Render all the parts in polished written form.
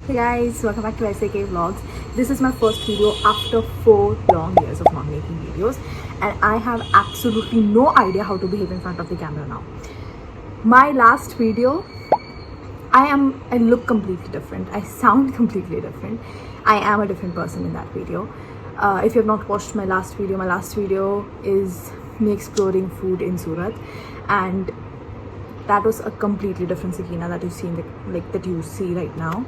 Hey guys, welcome back to SAK Vlogs. This is my first video after 4 long years of not making videos, and I have absolutely no idea how to behave in front of the camera now. My last video, I look completely different. I sound completely different. I am a different person in that video. If you have not watched my last video is me exploring food in Surat, and that was a completely different Sakina that you see that you see right now.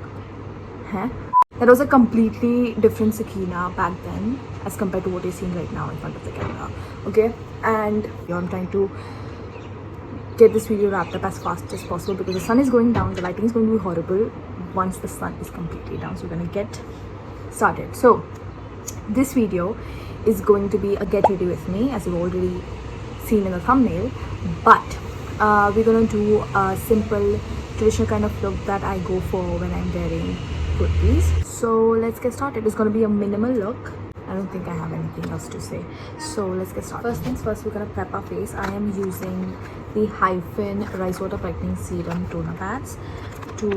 That was a completely different Sakina back then as compared to what you're seeing right now in front of the camera. Okay, and I'm trying to get this video wrapped up as fast as possible because the sun is going down. The lighting is going to be horrible once the sun is completely down, so we're gonna get started. So this video is going to be a get ready with me, as you've already seen in the thumbnail, but we're gonna do a simple traditional kind of look that I go for when I'm wearing kurtis. So let's get started. It's gonna be a minimal look. I don't think I have anything else to say, so let's get started. First things first, we're gonna prep our face. I am using the Hyphen Rice Water Brightening Serum toner pads to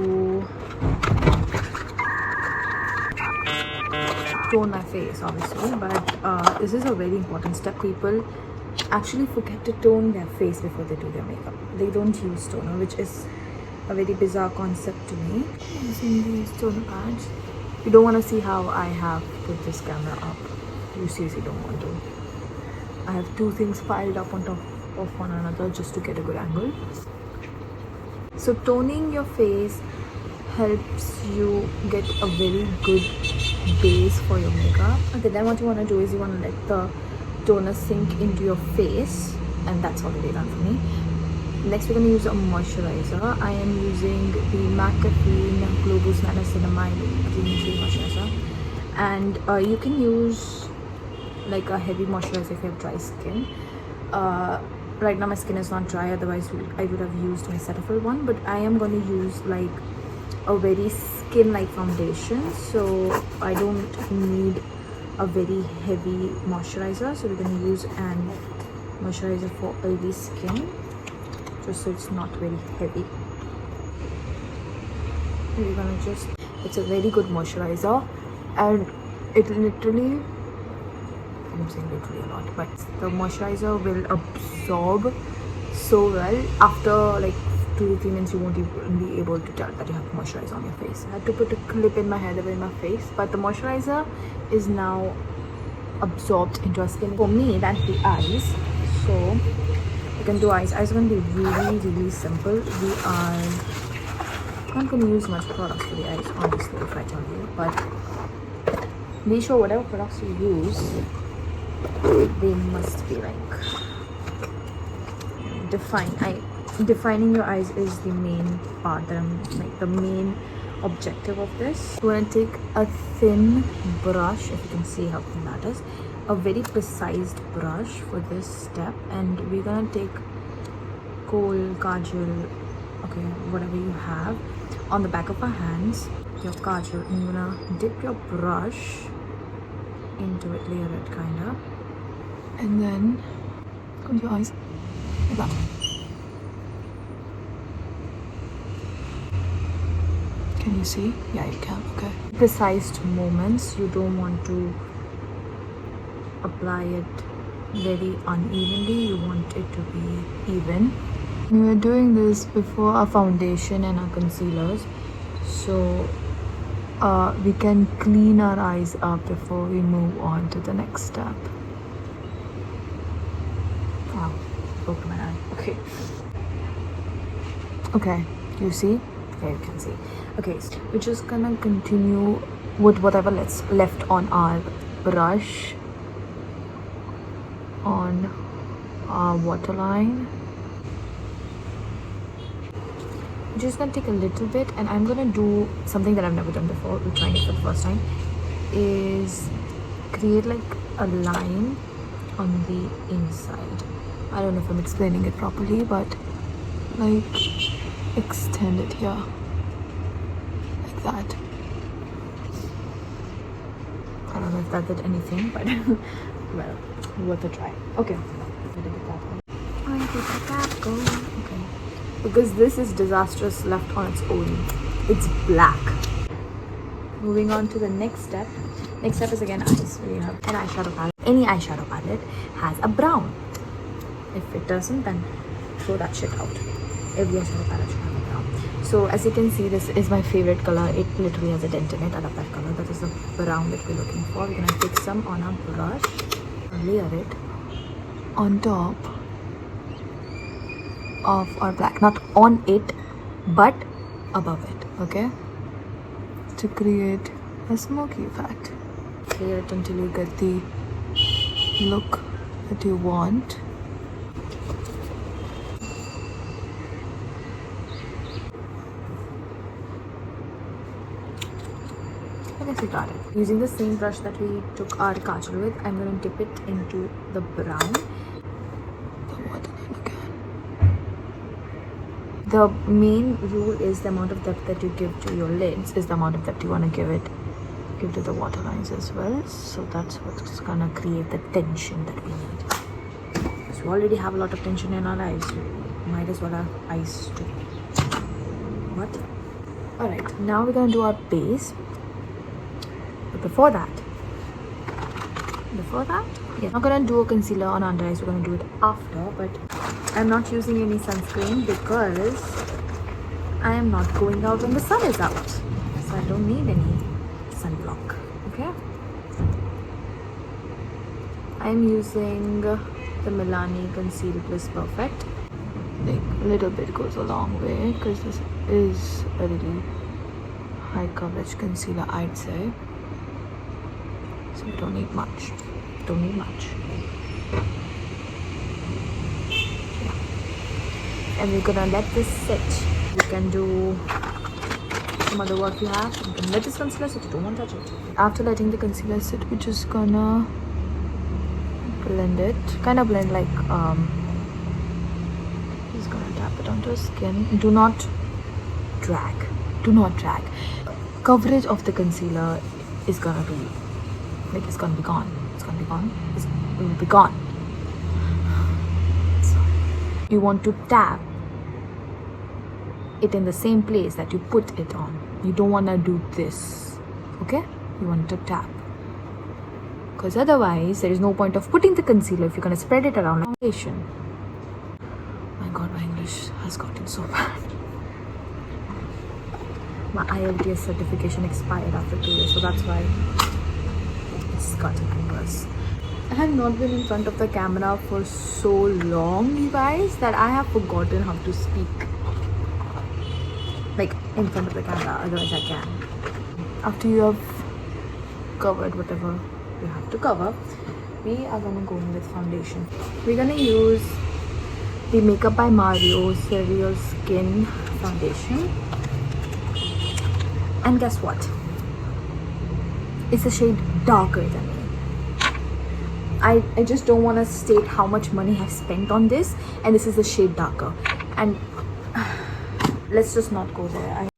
tone my face, obviously, but this is a very important step. People actually forget to tone their face before they do their makeup. They don't use toner, which is a very bizarre concept to me. Using these toner pads. You don't want to see how I have put this camera up. You seriously don't want to. I have two things piled up on top of one another just to get a good angle. So toning your face helps you get a very good base for your makeup. Okay, then what you want to do is you want to let the toner sink into your face, and that's already done for me. Next, we're going to use a moisturizer. I am using the McAfee Glow Boost Niacinamide Green Tea Moisturizer, and you can use like a heavy moisturizer if you have dry skin. Right now my skin is not dry, otherwise I would have used my Cetaphil one, but I am going to use like a very skin-like foundation, so I don't need a very heavy moisturizer. So we're going to use an moisturizer for oily skin, just so it's not very heavy. We're gonna it's a very good moisturizer, and it literally, I'm saying literally a lot, but the moisturizer will absorb so well. After like 2 to 3 minutes, you won't even be able to tell that you have moisturizer on your face. I had to put a clip in my hair in my face, but the moisturizer is now absorbed into our skin. For me, that's the eyes. So you can do eyes. Eyes are going to be really simple. We are not going to use much products for the eyes, honestly, if I tell you, but be sure whatever products you use, they must be like defining your eyes is the main part that I'm like the main objective of this. We're going to take a thin brush, if you can see how thin that is, a very precise brush for this step, and we're gonna take kohl, kajal, okay, whatever you have, on the back of our hands, your kajal, and you're gonna dip your brush into it, layer it kinda, and then close your eyes like that. Can you see? Yeah, you can. Okay. Precise moments. You don't want to apply it very unevenly. You want it to be even. We were doing this before our foundation and our concealers, so we can clean our eyes up before we move on to the next step. Wow, broke my eye. Okay, you see? Yeah, you can see. Okay, so we're just gonna continue with whatever left on our brush on our waterline. I'm just gonna take a little bit, and I'm gonna do something that I've never done before. We're trying it for the first time, is create like a line on the inside. I don't know if I'm explaining it properly, but like extend it here like that. I don't know if that did anything, but well, worth a try. Okay, where did the cap go? Okay, because this is disastrous left on its own. It's black. moving on to the next step. Next step is again eyes. We have an eyeshadow palette. Any eyeshadow palette has a brown. If it doesn't, then throw that shit out. Every eyeshadow palette should have a brown. So as you can see, this is my favorite color. It literally has a dent in it. I love that color. That is the brown that we're looking for. We're gonna take some on our brush, layer it on top of our black, not on it, but above it. Okay, to create a smoky effect. Layer it until you get the look that you want. I guess we got it. Using the same brush that we took our kajal with, I'm going to dip it into the brown. The waterline again. The main rule is the amount of depth that you give to your lids is the amount of depth you want to give to the waterlines as well. So that's what's gonna create the tension that we need. So we already have a lot of tension in our eyes. So might as well have eyes too. What? Alright, now we're gonna do our base. But before that, yeah, I'm not gonna do a concealer on under eyes. We're gonna do it after, but I'm not using any sunscreen because I am not going out when the sun is out. So I don't need any sunblock. Okay. I'm using the Milani Conceal Plus Perfect. Like a little bit goes a long way because this is a really high coverage concealer, I'd say. So we don't need much. Don't need much. Yeah. And we're gonna let this sit. You can do some other work you have. You can let this concealer sit. You don't want to touch it. After letting the concealer sit, we're just gonna blend it. Kind of blend like just gonna tap it onto your skin. Do not drag. Do not drag. Coverage of the concealer is gonna be like it's gonna be gone. It's gonna be gone. It will be gone. So you want to tap it in the same place that you put it on. You don't want to do this. Okay? You want to tap. Because otherwise, there is no point of putting the concealer if you're going to spread it around like foundation. My god, my English has gotten so bad. My IELTS certification expired after 2 years, so that's why it's gotten worse. I have not been in front of the camera for so long, you guys, that I have forgotten how to speak. Like in front of the camera, otherwise I can. After you have covered whatever you have to cover, we are gonna go in with foundation. We're gonna use the Makeup by Mario Serial Skin Foundation. And guess what? It's a shade darker than me. I just don't want to state how much money I've spent on this, and this is a shade darker. And let's just not go there.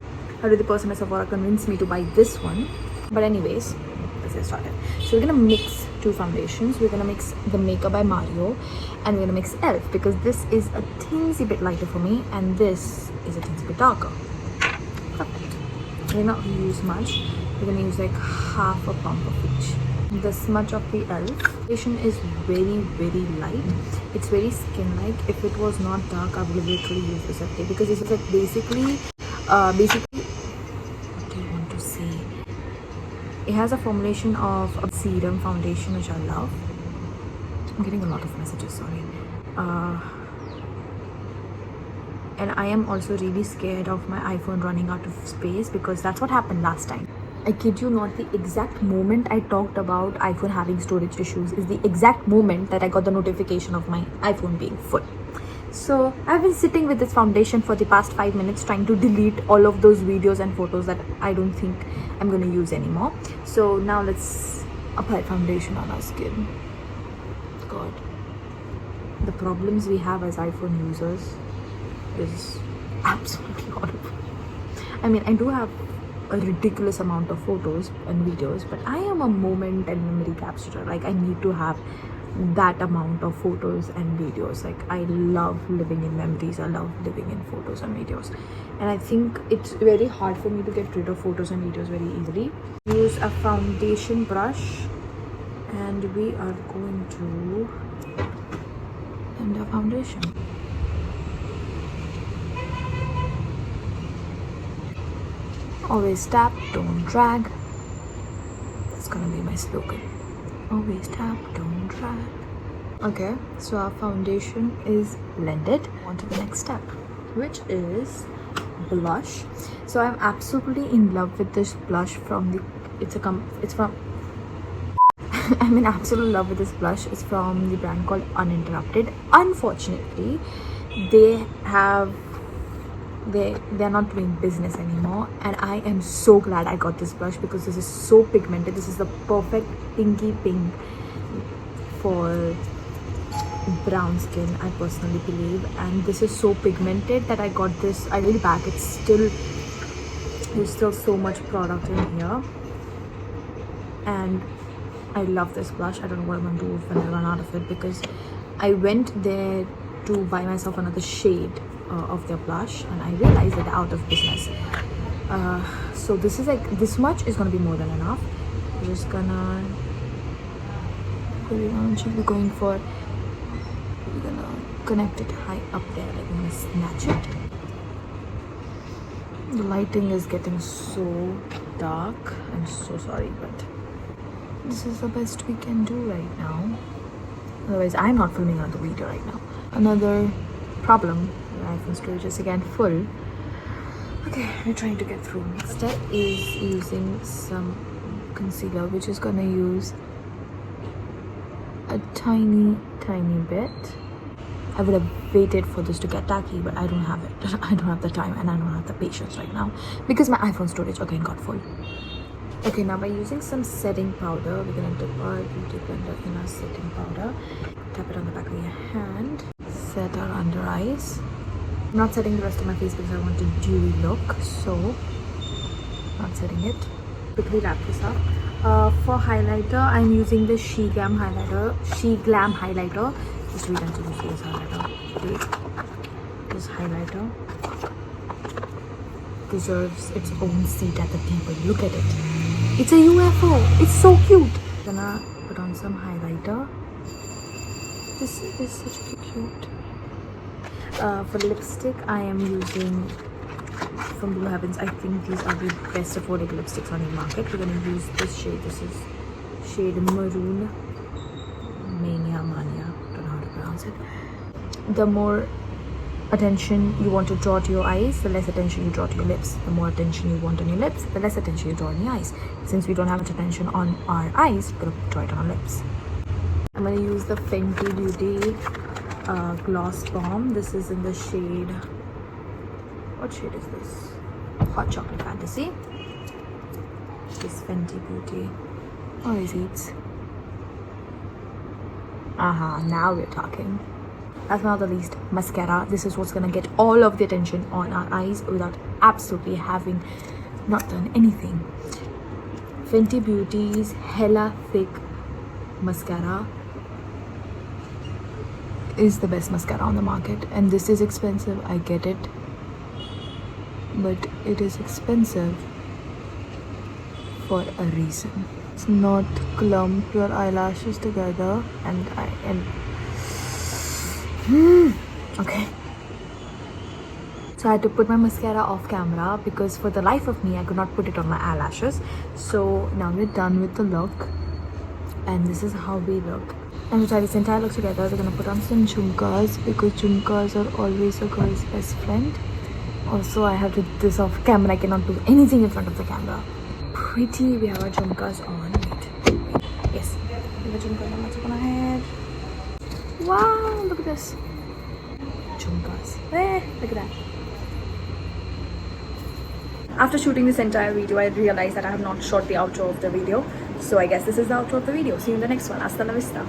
How did the person at Sephora convince me to buy this one? But anyways, let's get started. So we're gonna mix two foundations. We're gonna mix the Makeup by Mario, and we're gonna mix ELF because this is a teensy bit lighter for me, and this is a teensy bit darker. Perfect. We're not gonna use much. We're gonna use like half a pump of each. The smudge of the ELF foundation is very, very light. It's very skin-like. If it was not dark, I would literally use this every day because this is like basically, what do you want to say? It has a formulation of a serum foundation, which I love. I'm getting a lot of messages, sorry. And I am also really scared of my iPhone running out of space because that's what happened last time. I kid you not, the exact moment I talked about iPhone having storage issues is the exact moment that I got the notification of my iPhone being full. So I've been sitting with this foundation for the past 5 minutes trying to delete all of those videos and photos that I don't think I'm going to use anymore. So now let's apply foundation on our skin. God, the problems we have as iPhone users is absolutely horrible. I mean, I do have a ridiculous amount of photos and videos, but I am a moment and memory capturer. Like, I need to have that amount of photos and videos. Like, I love living in memories, I love living in photos and videos, and I think it's very hard for me to get rid of photos and videos very easily. Use a foundation brush, and we are going to blend our foundation. Always tap, don't drag. That's gonna be my slogan. Always tap, don't drag. Okay, so our foundation is blended. On to the next step, which is blush. So I'm absolutely in love with this blush from the I'm in absolute love with this blush. It's from the brand called Uninterrupted. Unfortunately, they're not doing business anymore, and I am so glad I got this blush because this is so pigmented. This is the perfect pinky pink for brown skin, I personally believe, and this is so pigmented that I got this. I really back. There's still so much product in here, and I love this blush. I don't know what I'm gonna do when I run out of it, because I went there to buy myself another shade of their blush, and I realized that they're out of business. So this is like, this much is gonna be more than enough. We're just gonna connect it high up there. Like, I'm gonna snatch it. The lighting is getting so dark. I'm so sorry, but this is the best we can do right now. Otherwise, I'm not filming another video right now. Another problem, the iPhone storage is again full. Okay, we're trying to get through. Next step is using some concealer, which is gonna use a tiny bit. I would have waited for this to get tacky, but I don't have it. I don't have the time, and I don't have the patience right now because my iPhone storage again got full. Okay, now by using some setting powder, we're gonna dip our beauty blender in our setting powder. Tap it on the back of your hand. Set our under eyes. I'm not setting the rest of my face because I want a dewy look, so not setting it. Quickly wrap this up. For highlighter, I'm using the She Glam highlighter. Just wait until you see this highlighter. This highlighter deserves its own seat at the table. Look at it. It's a UFO. It's so cute. I'm gonna put on some highlighter. This is such cute. For lipstick, I am using from Blue Heavens. I think these are the best affordable lipsticks on the market. We're gonna use this shade. This is shade Maroon Mania. Don't know how to pronounce it. The more attention you want to draw to your eyes, the less attention you draw to your lips. The more attention you want on your lips, the less attention you draw on your eyes. Since we don't have much attention on our eyes, we're gonna draw it on our lips. I'm gonna use the Fenty Beauty Gloss Bomb. This is in the shade, what shade is this? Hot Chocolate Fantasy. This Fenty Beauty. Oh, these eats. Now we're talking. Last but not the least, mascara. This is what's gonna get all of the attention on our eyes without absolutely having not done anything. Fenty Beauty's Hella Thick Mascara is the best mascara on the market, and this is expensive, I get it, but it is expensive for a reason. It's not clump your eyelashes together, and okay. So I had to put my mascara off camera because for the life of me I could not put it on my eyelashes. So now we're done with the look, and this is how we look. And to try this entire look together, we're gonna put on some jhumkas because jhumkas are always a girl's best friend. Also, I have to do this off camera. I cannot do anything in front of the camera. Pretty, we have our jhumkas on. Wait. Yes, we have a jhumkas on. Let's put on our head. Wow, look at this. Jhumkas. Look at that. After shooting this entire video, I realized that I have not shot the outro of the video. So I guess this is the outro of the video. See you in the next one. Hasta la vista.